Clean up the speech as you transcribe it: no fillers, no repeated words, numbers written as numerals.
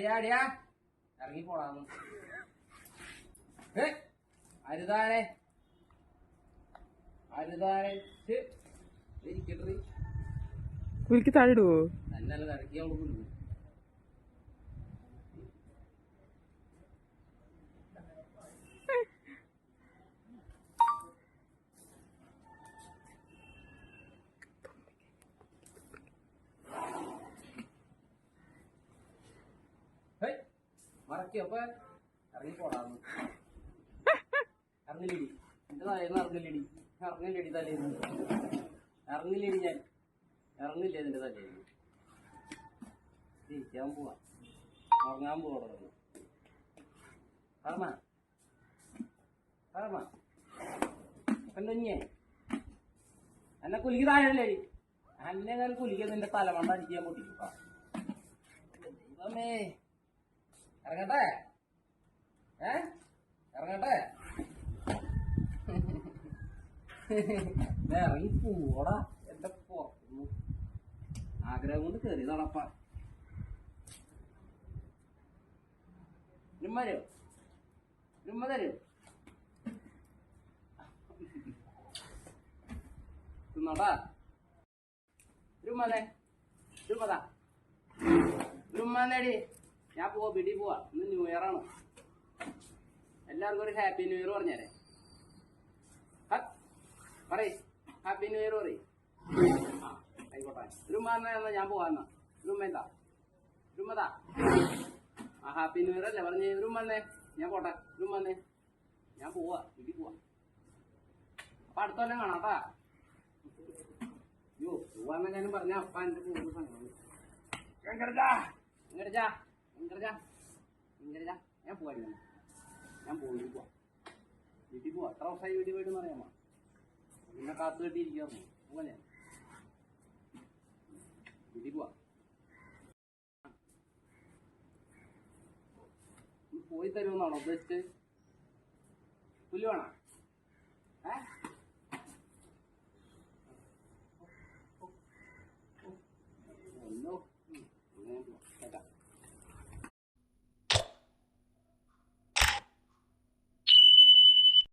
അടിയാ അടിയാ ഇറങ്ങി പോടാന്ന് അരുതാനെ അരുതാനെ ഇരിക്കട്ടെ കുലിക്ക് താഴെടുവോ നല്ല കറക്കി അവൾക്ക് മറക്കി അപ്പൊ ഇറങ്ങി പോടാന്ന് ഇറങ്ങില്ലേടി എന്റെ തലേന്ന് ഇറങ്ങില്ലേടി ഇറങ്ങില്ലേടി തലേന്ന് ഇറങ്ങില്ലേടി ഞാൻ ഇറങ്ങില്ലേ ഇതിന്റെ തലേന്ന് ജയിക്കാൻ പോവാ ഉറങ്ങാൻ പോവാ പറഞ്ഞ പറഞ്ഞ എന്തഞ്ഞേ എന്നെ കുലിക്ക് താഴെല്ലേടി എന്നെ ഞാൻ കുലിക്ക് നിന്റെ തലമണ്ട അടിക്കാൻ പൊട്ടിക്കാ ദൈവമേ ഇറങ്ങട്ടെ ഇറങ്ങട്ടെ ഇറങ്ങി പോടാ എന്റെ പുറത്തുനിന്ന് ആഗ്രഹം കൊണ്ട് കയറി നടപ്പ നിമ്മരോ നിമ്മ തരോ തിന്നോട്ടാ രുമ്മതേ രുമ്മതാ രുമ്മന്നേടി ഞാൻ പോവാ വീട്ടിൽ പോവാ ഇന്ന് ന്യൂ ഇയർ ആണ് എല്ലാവർക്കും ഒരു ഹാപ്പി ന്യൂ ഇയർ പറഞ്ഞേരെ പറയ് ഹാപ്പി ന്യൂ ഇയർ പറയ് ആയിക്കോട്ടെ രുമ്മ ഞാൻ പോവാന്നാ രുമ്മ എന്താ രുമ്മതാ ആ ഹാപ്പി ന്യൂ ഇയർ അല്ലേ പറഞ്ഞേ രുമ്മന്നേ ഞാൻ പോട്ടെ രുമ്മന്നേ ഞാൻ പോവാ വീട്ടിൽ പോവാ അപ്പൊ അടുത്തൊല്ലം കാണാട്ടാ അയ്യോ പോവാന്ന ഞാനും പറഞ്ഞ അപ്പ എന്റെ പോകുന്ന സംഘം ഞാൻ പോവാ ഞാൻ പോയി പോവാ വീട്ടിൽ പോവാ എത്ര ദിവസമായി വീട്ടിൽ പോയിട്ടെന്ന് അറിയാമോ പിന്നെ കാത്തു കെട്ടിയിരിക്കാറുണ്ട് പോവാ വീട്ടിൽ പോവാ പോയി തരുമെന്നാണോ ഉദ്ദേശിച്ച് പുല്ല് വേണം